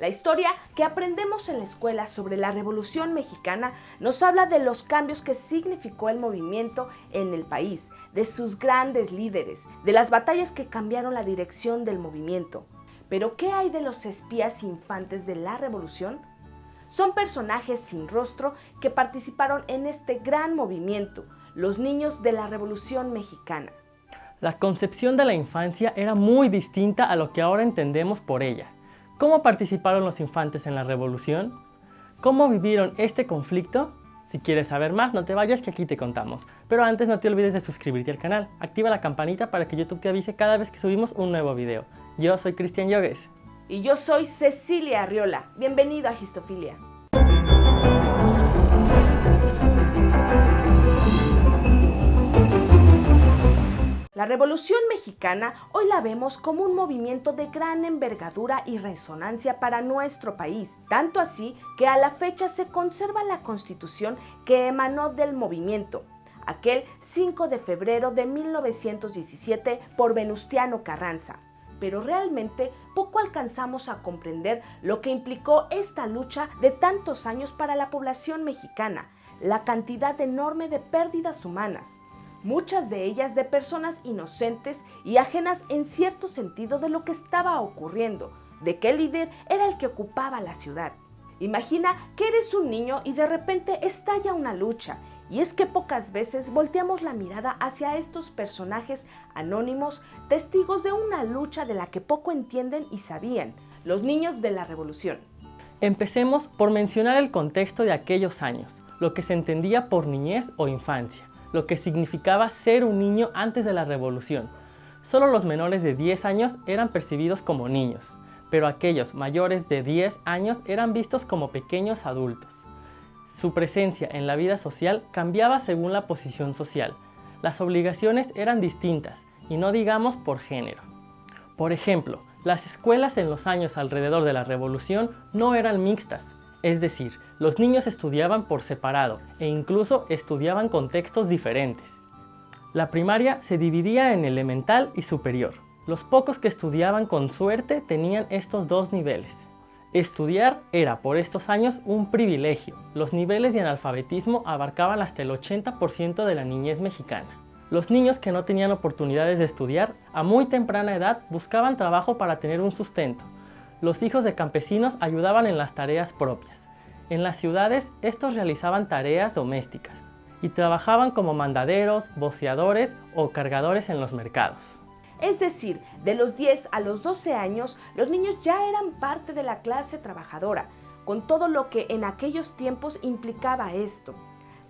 La historia que aprendemos en la escuela sobre la Revolución Mexicana nos habla de los cambios que significó el movimiento en el país, de sus grandes líderes, de las batallas que cambiaron la dirección del movimiento. Pero ¿qué hay de los espías infantes de la Revolución? Son personajes sin rostro que participaron en este gran movimiento, los niños de la Revolución Mexicana. La concepción de la infancia era muy distinta a lo que ahora entendemos por ella. ¿Cómo participaron los infantes en la revolución? ¿Cómo vivieron este conflicto? Si quieres saber más, no te vayas que aquí te contamos. Pero antes no te olvides de suscribirte al canal. Activa la campanita para que YouTube te avise cada vez que subimos un nuevo video. Yo soy Cristian Yogues. Y yo soy Cecilia Arriola. Bienvenido a Histofilia. La Revolución Mexicana hoy la vemos como un movimiento de gran envergadura y resonancia para nuestro país, tanto así que a la fecha se conserva la Constitución que emanó del movimiento, aquel 5 de febrero de 1917 por Venustiano Carranza. Pero realmente poco alcanzamos a comprender lo que implicó esta lucha de tantos años para la población mexicana, la cantidad enorme de pérdidas humanas, muchas de ellas de personas inocentes y ajenas en cierto sentido de lo que estaba ocurriendo, de qué líder era el que ocupaba la ciudad. Imagina que eres un niño y de repente estalla una lucha, y es que pocas veces volteamos la mirada hacia estos personajes anónimos, testigos de una lucha de la que poco entienden y sabían, los niños de la revolución. Empecemos por mencionar el contexto de aquellos años, lo que se entendía por niñez o infancia, lo que significaba ser un niño antes de la revolución. Solo los menores de 10 años eran percibidos como niños, pero aquellos mayores de 10 años eran vistos como pequeños adultos. Su presencia en la vida social cambiaba según la posición social. Las obligaciones eran distintas, y no digamos por género. Por ejemplo, las escuelas en los años alrededor de la revolución no eran mixtas, es decir, los niños estudiaban por separado e incluso estudiaban con textos diferentes. La primaria se dividía en elemental y superior. Los pocos que estudiaban con suerte tenían estos dos niveles. Estudiar era por estos años un privilegio. Los niveles de analfabetismo abarcaban hasta el 80% de la niñez mexicana. Los niños que no tenían oportunidades de estudiar, a muy temprana edad buscaban trabajo para tener un sustento. Los hijos de campesinos ayudaban en las tareas propias. En las ciudades, estos realizaban tareas domésticas y trabajaban como mandaderos, voceadores o cargadores en los mercados. Es decir, de los 10 a los 12 años, los niños ya eran parte de la clase trabajadora, con todo lo que en aquellos tiempos implicaba esto.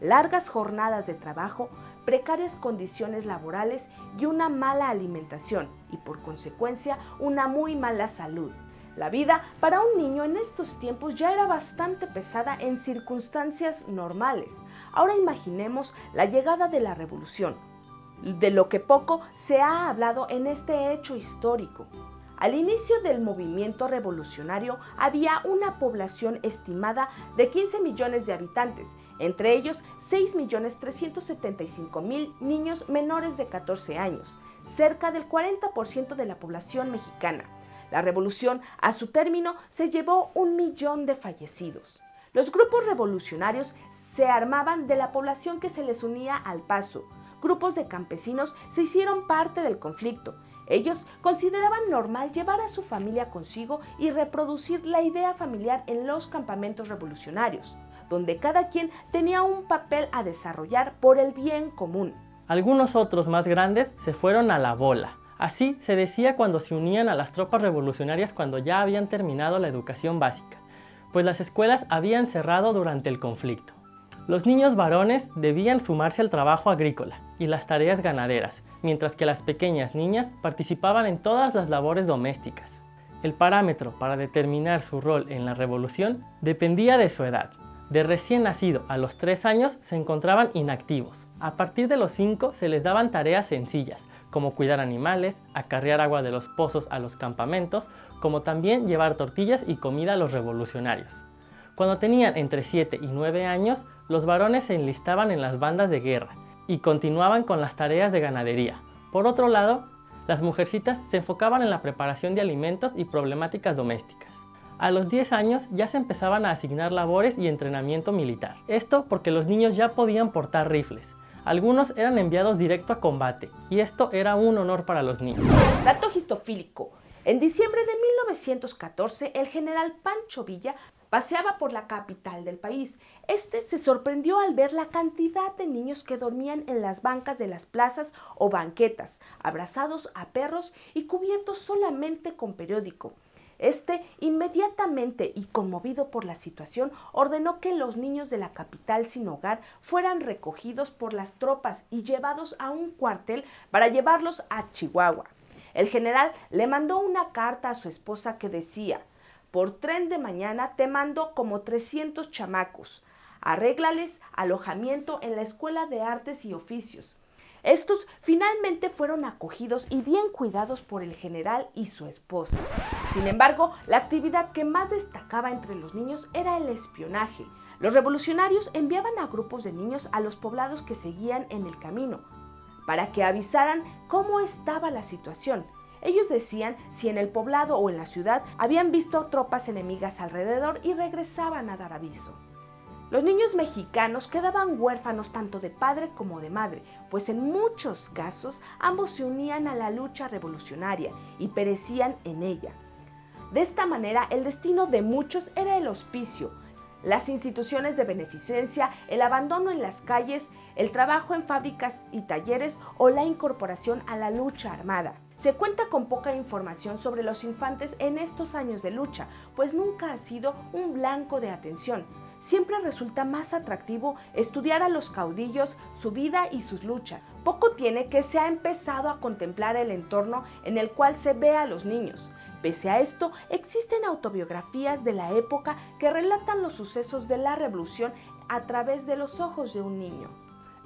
Largas jornadas de trabajo, precarias condiciones laborales y una mala alimentación, y por consecuencia, una muy mala salud. La vida para un niño en estos tiempos ya era bastante pesada en circunstancias normales. Ahora imaginemos la llegada de la revolución, de lo que poco se ha hablado en este hecho histórico. Al inicio del movimiento revolucionario había una población estimada de 15 millones de habitantes, entre ellos 6.375.000 niños menores de 14 años, cerca del 40% de la población mexicana. La revolución, a su término, se llevó 1 millón de fallecidos. Los grupos revolucionarios se armaban de la población que se les unía al paso. Grupos de campesinos se hicieron parte del conflicto. Ellos consideraban normal llevar a su familia consigo y reproducir la idea familiar en los campamentos revolucionarios, donde cada quien tenía un papel a desarrollar por el bien común. Algunos otros más grandes se fueron a la bola. Así se decía cuando se unían a las tropas revolucionarias cuando ya habían terminado la educación básica, pues las escuelas habían cerrado durante el conflicto. Los niños varones debían sumarse al trabajo agrícola y las tareas ganaderas, mientras que las pequeñas niñas participaban en todas las labores domésticas. El parámetro para determinar su rol en la revolución dependía de su edad. De recién nacido a los 3 años se encontraban inactivos. A partir de los 5 se les daban tareas sencillas, como cuidar animales, acarrear agua de los pozos a los campamentos, como también llevar tortillas y comida a los revolucionarios. Cuando tenían entre 7 y 9 años, los varones se enlistaban en las bandas de guerra y continuaban con las tareas de ganadería. Por otro lado, las mujercitas se enfocaban en la preparación de alimentos y problemáticas domésticas. A los 10 años ya se empezaban a asignar labores y entrenamiento militar. Esto porque los niños ya podían portar rifles. Algunos eran enviados directo a combate, y esto era un honor para los niños. Dato histofílico. En diciembre de 1914, el general Pancho Villa paseaba por la capital del país. Este se sorprendió al ver la cantidad de niños que dormían en las bancas de las plazas o banquetas, abrazados a perros y cubiertos solamente con periódico. Este, inmediatamente y conmovido por la situación, ordenó que los niños de la capital sin hogar fueran recogidos por las tropas y llevados a un cuartel para llevarlos a Chihuahua. El general le mandó una carta a su esposa que decía: por tren de mañana te mando como 300 chamacos. Arréglales alojamiento en la Escuela de Artes y Oficios. Estos finalmente fueron acogidos y bien cuidados por el general y su esposa. Sin embargo, la actividad que más destacaba entre los niños era el espionaje. Los revolucionarios enviaban a grupos de niños a los poblados que seguían en el camino, para que avisaran cómo estaba la situación. Ellos decían si en el poblado o en la ciudad habían visto tropas enemigas alrededor y regresaban a dar aviso. Los niños mexicanos quedaban huérfanos tanto de padre como de madre, pues en muchos casos ambos se unían a la lucha revolucionaria y perecían en ella. De esta manera, el destino de muchos era el hospicio, las instituciones de beneficencia, el abandono en las calles, el trabajo en fábricas y talleres o la incorporación a la lucha armada. Se cuenta con poca información sobre los infantes en estos años de lucha, pues nunca ha sido un blanco de atención. Siempre resulta más atractivo estudiar a los caudillos, su vida y sus luchas. Poco tiene que se ha empezado a contemplar el entorno en el cual se ve a los niños. Pese a esto, existen autobiografías de la época que relatan los sucesos de la revolución a través de los ojos de un niño.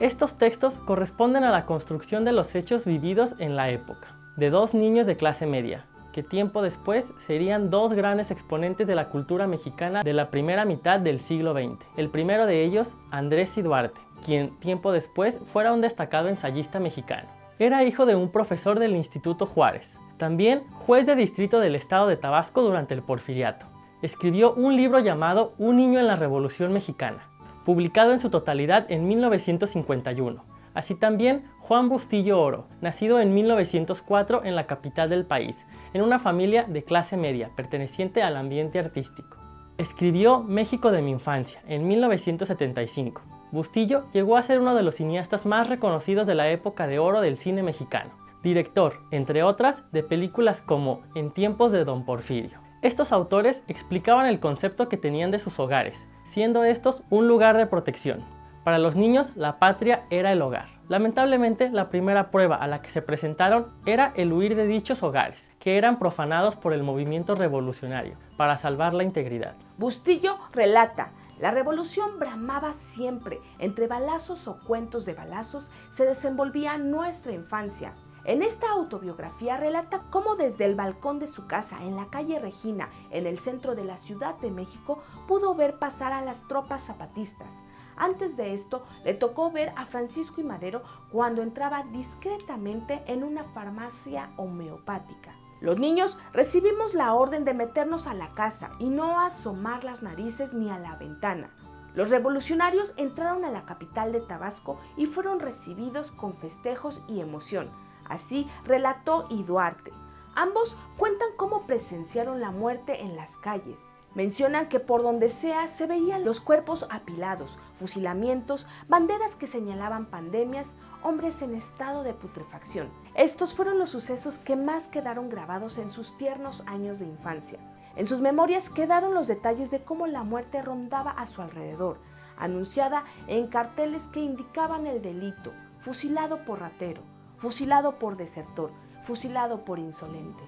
Estos textos corresponden a la construcción de los hechos vividos en la época, de dos niños de clase media, que tiempo después serían dos grandes exponentes de la cultura mexicana de la primera mitad del siglo XX. El primero de ellos, Andrés C. Duarte, quien tiempo después fuera un destacado ensayista mexicano. Era hijo de un profesor del Instituto Juárez, también juez de distrito del estado de Tabasco durante el Porfiriato. Escribió un libro llamado Un niño en la Revolución Mexicana, publicado en su totalidad en 1951. Así también Juan Bustillo Oro, nacido en 1904 en la capital del país, en una familia de clase media perteneciente al ambiente artístico. Escribió México de mi infancia en 1975. Bustillo llegó a ser uno de los cineastas más reconocidos de la época de oro del cine mexicano, director, entre otras, de películas como En tiempos de Don Porfirio. Estos autores explicaban el concepto que tenían de sus hogares, siendo estos un lugar de protección. Para los niños, la patria era el hogar. Lamentablemente, la primera prueba a la que se presentaron era el huir de dichos hogares, que eran profanados por el movimiento revolucionario, para salvar la integridad. Bustillo relata: la revolución bramaba siempre, entre balazos o cuentos de balazos se desenvolvía nuestra infancia. En esta autobiografía relata cómo desde el balcón de su casa en la calle Regina, en el centro de la Ciudad de México, pudo ver pasar a las tropas zapatistas. Antes de esto, le tocó ver a Francisco I. Madero cuando entraba discretamente en una farmacia homeopática. Los niños recibimos la orden de meternos a la casa y no asomar las narices ni a la ventana. Los revolucionarios entraron a la capital de Tabasco y fueron recibidos con festejos y emoción. Así relató I. Duarte. Ambos cuentan cómo presenciaron la muerte en las calles. Mencionan que por donde sea se veían los cuerpos apilados, fusilamientos, banderas que señalaban pandemias, hombres en estado de putrefacción. Estos fueron los sucesos que más quedaron grabados en sus tiernos años de infancia. En sus memorias quedaron los detalles de cómo la muerte rondaba a su alrededor, anunciada en carteles que indicaban el delito: fusilado por ratero, fusilado por desertor, fusilado por insolente.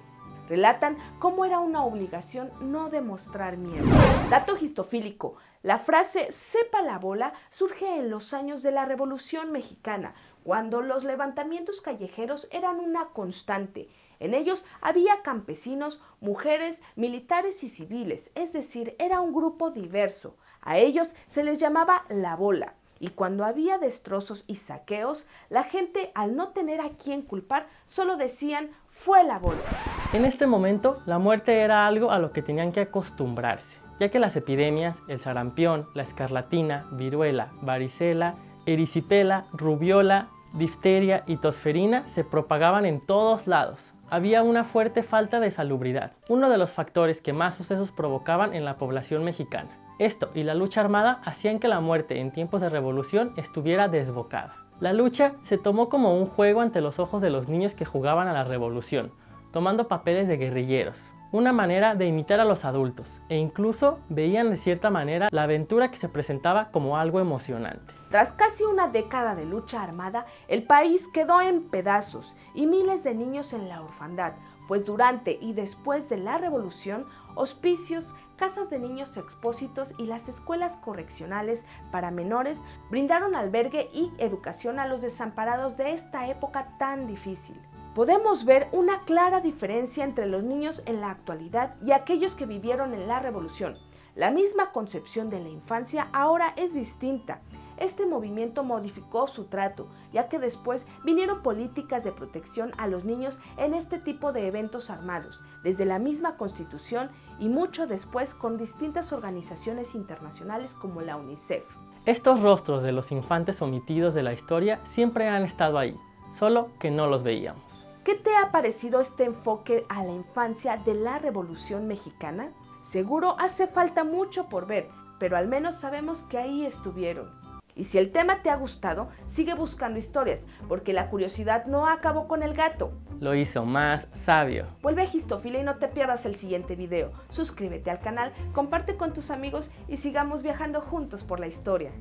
Relatan cómo era una obligación no demostrar miedo. Dato histofílico: la frase "sepa la bola" surge en los años de la Revolución Mexicana, cuando los levantamientos callejeros eran una constante. En ellos había campesinos, mujeres, militares y civiles, es decir, era un grupo diverso. A ellos se les llamaba la bola. Y cuando había destrozos y saqueos, la gente, al no tener a quién culpar, solo decían fue la Volpe. En este momento, la muerte era algo a lo que tenían que acostumbrarse, ya que las epidemias, el sarampión, la escarlatina, viruela, varicela, erisipela, rubiola, difteria y tosferina se propagaban en todos lados. Había una fuerte falta de salubridad, uno de los factores que más sucesos provocaban en la población mexicana. Esto y la lucha armada hacían que la muerte en tiempos de revolución estuviera desbocada. La lucha se tomó como un juego ante los ojos de los niños que jugaban a la revolución, tomando papeles de guerrilleros, una manera de imitar a los adultos, e incluso veían de cierta manera la aventura que se presentaba como algo emocionante. Tras casi una década de lucha armada, el país quedó en pedazos y miles de niños en la orfandad, pues durante y después de la revolución, hospicios, casas de niños expósitos y las escuelas correccionales para menores brindaron albergue y educación a los desamparados de esta época tan difícil. Podemos ver una clara diferencia entre los niños en la actualidad y aquellos que vivieron en la revolución. La misma concepción de la infancia ahora es distinta. Este movimiento modificó su trato, ya que después vinieron políticas de protección a los niños en este tipo de eventos armados, desde la misma Constitución y mucho después con distintas organizaciones internacionales como la UNICEF. Estos rostros de los infantes omitidos de la historia siempre han estado ahí, solo que no los veíamos. ¿Qué te ha parecido este enfoque a la infancia de la Revolución Mexicana? Seguro hace falta mucho por ver, pero al menos sabemos que ahí estuvieron. Y si el tema te ha gustado, sigue buscando historias, porque la curiosidad no acabó con el gato. Lo hizo más sabio. Vuelve a Histofilia y no te pierdas el siguiente video. Suscríbete al canal, comparte con tus amigos y sigamos viajando juntos por la historia.